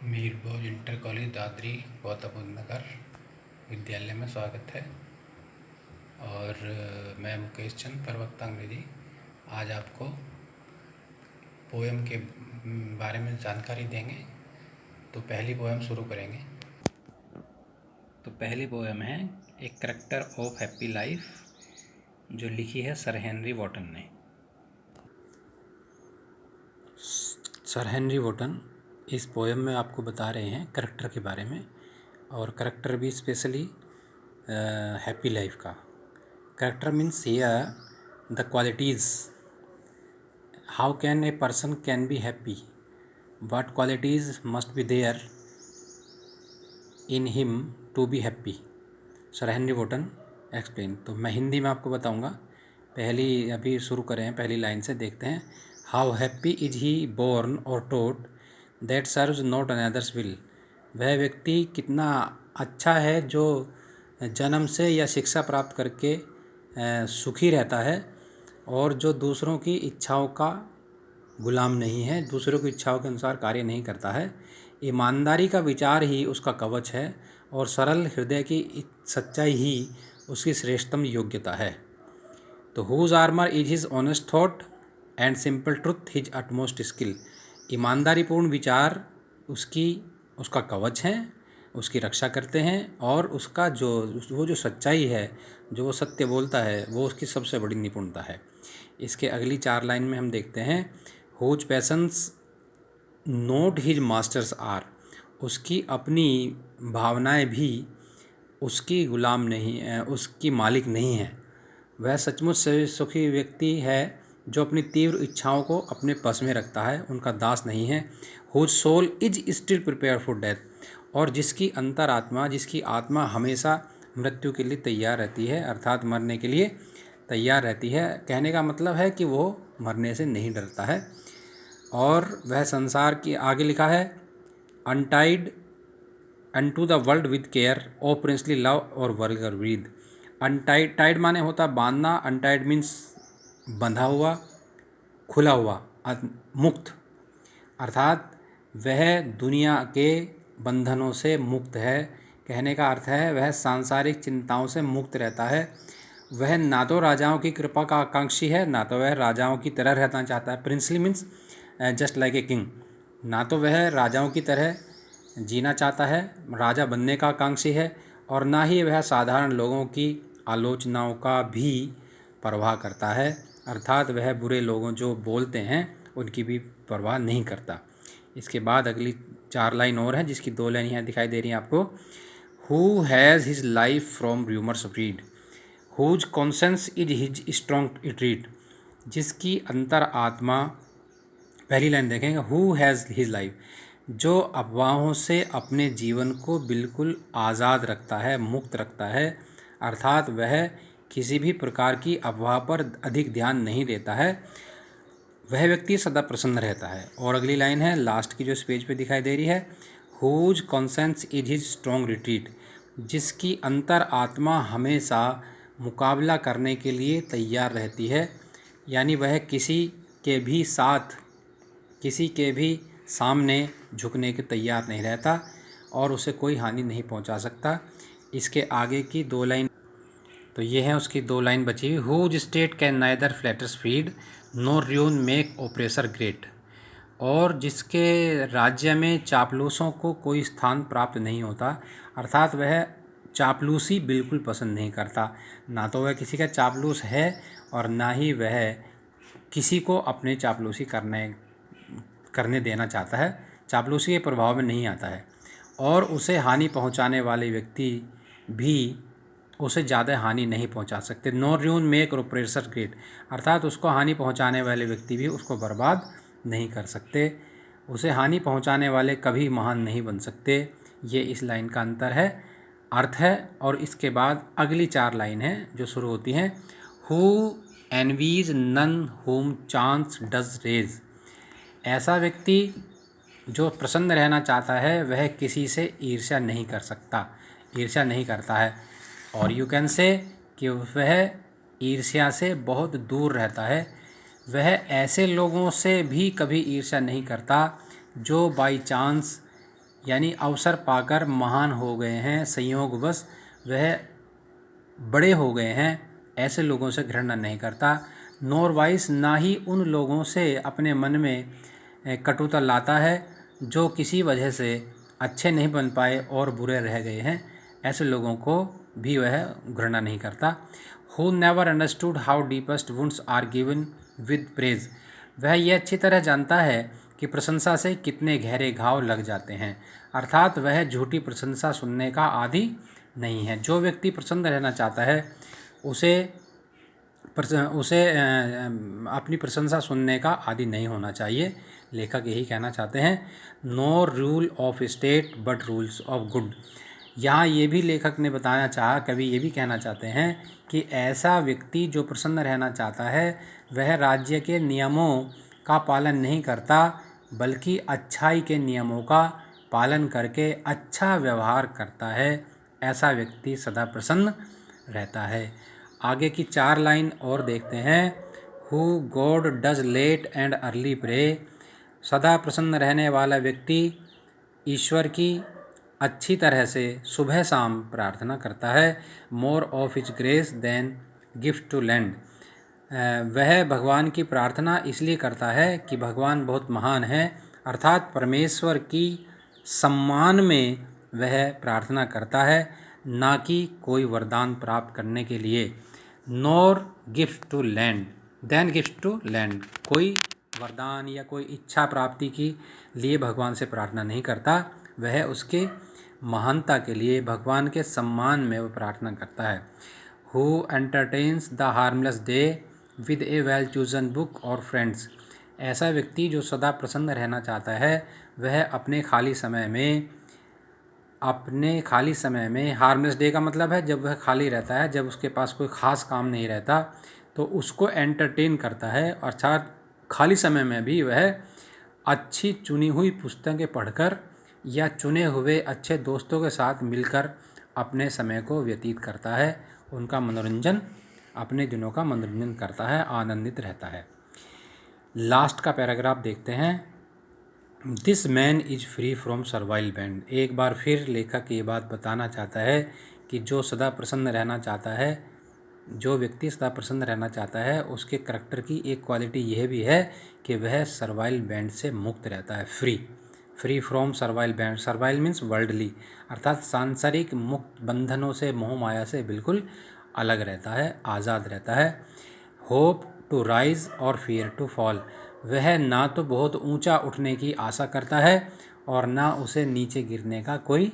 मीरबोज inter college Dadri Gautam Buddha नगर विद्यालय में स्वागत है। और मैं मुकेश चंद प्रवक्ता अंग्रेजी आज आपको पोएम के बारे में जानकारी देंगे। तो पहली पोएम शुरू करेंगे। तो पहली पोएम है ए करैक्टर ऑफ हैप्पी लाइफ, जो लिखी है सर हेनरी वॉटन ने। सर हेनरी वॉटन इस पोएम में आपको बता रहे हैं करैक्टर के बारे में, और करैक्टर भी स्पेशली हैप्पी लाइफ का। Character means here the qualities. How can a person can be happy? What qualities must be there in him to be happy? Sir Henry Wotton explain. तो मैं हिंदी में आपको बताऊंगा। अभी शुरू करें, पहली लाइन से देखते हैं। How happy is he born और taught that serves not another's will. वह व्यक्ति कितना अच्छा है जो जन्म से या शिक्षा प्राप्त करके सुखी रहता है और जो दूसरों की इच्छाओं का गुलाम नहीं है, दूसरों की इच्छाओं के अनुसार कार्य नहीं करता है। ईमानदारी का विचार ही उसका कवच है और सरल हृदय की सच्चाई ही उसकी श्रेष्ठतम योग्यता है। तो whose armour is his honest thought and simple truth his utmost skill. ईमानदारीपूर्ण विचार उसका कवच है, उसकी रक्षा करते हैं, और उसका जो सच्चाई है, जो वो सत्य बोलता है, वो उसकी सबसे बड़ी निपुणता है। इसके अगली 4 लाइन में हम देखते हैं whose passions not his masters are. उसकी अपनी भावनाएं भी उसकी गुलाम नहीं है, उसकी मालिक नहीं है। वह सचमुच से सुखी व्यक्ति है जो अपनी तीव्र इच्छाओं को अपने बस में रखता है, उनका दास नहीं है। Whose soul is still prepare for death. और जिसकी आत्मा हमेशा मृत्यु के लिए तैयार रहती है, अर्थात मरने के लिए तैयार रहती है। कहने का मतलब है कि वो मरने से नहीं डरता है। और वह संसार की आगे लिखा है untied unto the world with care of princely love or vulgar breathe. Tide माने होता बांधना, अनटाइड मीन्स बंधा हुआ, खुला हुआ, मुक्त, अर्थात वह दुनिया के बंधनों से मुक्त है। कहने का अर्थ है वह सांसारिक चिंताओं से मुक्त रहता है। वह ना तो राजाओं की कृपा का आकांक्षी है, ना तो वह राजाओं की तरह रहना चाहता है। Princely means just like a king. ना तो वह राजाओं की तरह जीना चाहता है, राजा बनने का आकांक्षी है, और ना ही वह साधारण लोगों की आलोचनाओं का भी परवाह करता है, अर्थात वह बुरे लोगों जो बोलते हैं उनकी भी परवाह नहीं करता। इसके बाद अगली 4 लाइन और हैं, जिसकी 2 लाइन यहाँ दिखाई दे रही हैं आपको। Who has his life from rumours breed whose conscience is his strong retreat. जिसकी अंतर आत्मा, पहली लाइन देखेंगे, हु हैज़ हिज लाइफ, जो अफवाहों से अपने जीवन को बिल्कुल आज़ाद रखता है, मुक्त रखता है, अर्थात वह किसी भी प्रकार की अफवाह पर अधिक ध्यान नहीं देता है, वह व्यक्ति सदा प्रसन्न रहता है। और अगली लाइन है लास्ट की जो इस पेज पे दिखाई दे रही है, whose conscience is his strong retreat. जिसकी अंतर आत्मा हमेशा मुकाबला करने के लिए तैयार रहती है, यानी वह किसी के भी सामने झुकने के तैयार नहीं रहता और उसे कोई हानि नहीं पहुंचा सकता। इसके आगे की 2 लाइन, तो ये है उसकी 2 लाइन बची हुई। Whose state can neither flatterers feed no ruin make oppressor great. और जिसके राज्य में चापलूसों को कोई स्थान प्राप्त नहीं होता, अर्थात वह चापलूसी बिल्कुल पसंद नहीं करता। ना तो वह किसी का चापलूस है और ना ही वह किसी को अपने चापलूसी करने देना चाहता है, चापलूसी के प्रभाव में नहीं आता है। और उसे हानि पहुंचाने वाले व्यक्ति भी उसे ज़्यादा हानि नहीं पहुंचा सकते। No ruin make oppressor great, अर्थात उसको हानि पहुंचाने वाले व्यक्ति भी उसको बर्बाद नहीं कर सकते। उसे हानि पहुंचाने वाले कभी महान नहीं बन सकते। ये इस लाइन का अंतर है, अर्थ है। और इसके बाद अगली 4 लाइन है जो शुरू होती हैं, who envies none whom chance does raise. ऐसा व्यक्ति जो प्रसन्न रहना चाहता है वह किसी से ईर्ष्या नहीं करता है। और यू कैन से कि वह ईर्ष्या से बहुत दूर रहता है। वह ऐसे लोगों से भी कभी ईर्ष्या नहीं करता जो बाई चांस यानी अवसर पाकर महान हो गए हैं, संयोगवश वह बड़े हो गए हैं, ऐसे लोगों से घृणा नहीं करता। नोर वाइस, ना ही उन लोगों से अपने मन में कटुता लाता है जो किसी वजह से अच्छे नहीं बन पाए और बुरे रह गए हैं, ऐसे लोगों को भी वह घृणा नहीं करता। Who never understood how deepest wounds are given with praise, वह यह अच्छी तरह जानता है कि प्रशंसा से कितने गहरे घाव लग जाते हैं, अर्थात वह झूठी प्रशंसा सुनने का आदी नहीं है। जो व्यक्ति प्रसन्न रहना चाहता है उसे अपनी प्रशंसा सुनने का आदी नहीं होना चाहिए। लेखक यही कहना चाहते हैं, no rule of state but rules of good. यहाँ ये भी लेखक ने बताना चाहा, कवि ये भी कहना चाहते हैं कि ऐसा व्यक्ति जो प्रसन्न रहना चाहता है वह राज्य के नियमों का पालन नहीं करता, बल्कि अच्छाई के नियमों का पालन करके अच्छा व्यवहार करता है। ऐसा व्यक्ति सदा प्रसन्न रहता है। आगे की 4 लाइन और देखते हैं। Who God does late and early pray, सदा प्रसन्न रहने वाला व्यक्ति ईश्वर की अच्छी तरह से सुबह शाम प्रार्थना करता है। More of his grace than gift to lend, वह भगवान की प्रार्थना इसलिए करता है कि भगवान बहुत महान है, अर्थात परमेश्वर की सम्मान में वह प्रार्थना करता है, ना कि कोई वरदान प्राप्त करने के लिए। Nor gift to lend than gift to lend, कोई वरदान या कोई इच्छा प्राप्ति के लिए भगवान से प्रार्थना नहीं करता, वह उसके महानता के लिए, भगवान के सम्मान में वह प्रार्थना करता है। Who entertains the harmless day with A well chosen book और फ्रेंड्स, ऐसा व्यक्ति जो सदा प्रसन्न रहना चाहता है वह अपने खाली समय में हार्मलेस डे का मतलब है जब वह खाली रहता है, जब उसके पास कोई ख़ास काम नहीं रहता तो उसको एंटरटेन करता है, अर्थात खाली समय में भी वह अच्छी चुनी हुई पुस्तकें पढ़कर या चुने हुए अच्छे दोस्तों के साथ मिलकर अपने समय को व्यतीत करता है, उनका मनोरंजन, अपने दिनों का मनोरंजन करता है, आनंदित रहता है। लास्ट का पैराग्राफ देखते हैं। This man is free from servile band, एक बार फिर लेखक ये बात बताना चाहता है कि जो व्यक्ति सदा प्रसन्न रहना चाहता है उसके करैक्टर की एक क्वालिटी यह भी है कि वह सर्वाइल बैंड से मुक्त रहता है। Free from servile band, servile means worldly, अर्थात सांसारिक मुक्त बंधनों से, मोह माया से बिल्कुल अलग रहता है, आज़ाद रहता है। होप टू राइज और फियर टू फॉल, वह ना तो बहुत ऊंचा उठने की आशा करता है और ना उसे नीचे गिरने का कोई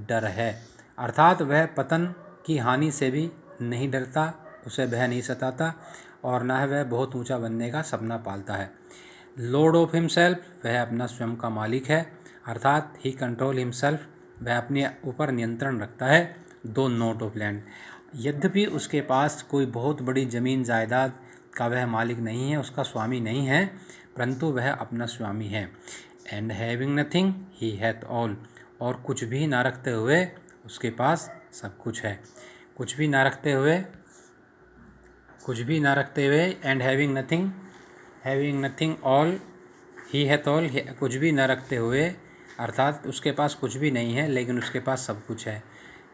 डर है, अर्थात वह पतन की हानि से भी नहीं डरता, उसे भय नहीं सताता और ना वह बहुत ऊंचा बनने का सपना पालता है। लॉर्ड ऑफ हिमसेल्फ, वह अपना स्वयं का मालिक है, अर्थात ही कंट्रोल हिमसेल्फ, वह अपने ऊपर नियंत्रण रखता है। दो नोट ऑफ लैंड, यद्यपि उसके पास कोई बहुत बड़ी ज़मीन जायदाद का वह मालिक नहीं है, उसका स्वामी नहीं है, परंतु वह अपना स्वामी है। And having nothing he hath all, और कुछ भी ना रखते हुए उसके पास सब कुछ है। कुछ भी ना रखते हुए and having nothing all he hath all, कुछ भी ना रखते हुए अर्थात उसके पास कुछ भी नहीं है लेकिन उसके पास सब कुछ है।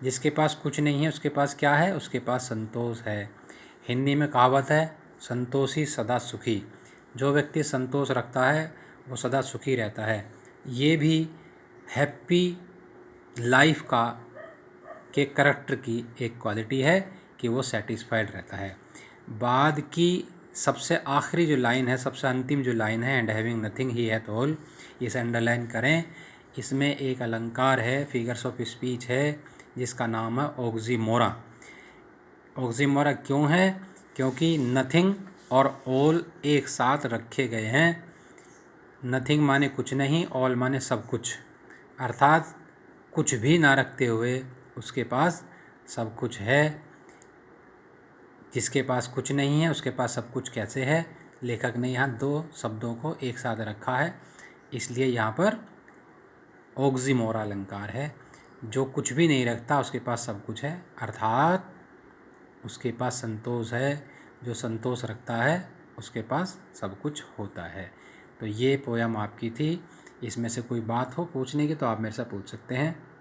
जिसके पास कुछ नहीं है उसके पास क्या है? उसके पास संतोष है। हिंदी में कहावत है, संतोषी सदा सुखी। जो व्यक्ति संतोष रखता है वो सदा सुखी रहता है। ये भी हैप्पी लाइफ के करैक्टर की एक क्वालिटी है कि वो सेटिस्फाइड रहता है। बाद की सबसे आखिरी जो लाइन है, सबसे अंतिम जो लाइन है, and having nothing he hath all, इसे अंडरलाइन करें। इसमें एक अलंकार है, फिगर्स ऑफ स्पीच है, जिसका नाम है ऑक्सीमोरा। ऑक्सीमोरा क्यों है? क्योंकि नथिंग और ऑल एक साथ रखे गए हैं। नथिंग माने कुछ नहीं, ऑल माने सब कुछ, अर्थात कुछ भी ना रखते हुए उसके पास सब कुछ है। जिसके पास कुछ नहीं है उसके पास सब कुछ कैसे है? लेखक ने यहाँ दो शब्दों को एक साथ रखा है, इसलिए यहाँ पर ऑक्सीमोरा अलंकार है। जो कुछ भी नहीं रखता उसके पास सब कुछ है, अर्थात उसके पास संतोष है। जो संतोष रखता है उसके पास सब कुछ होता है। तो ये पोयम आपकी थी इसमें से कोई बात हो पूछने की तो आप मेरे से पूछ सकते हैं।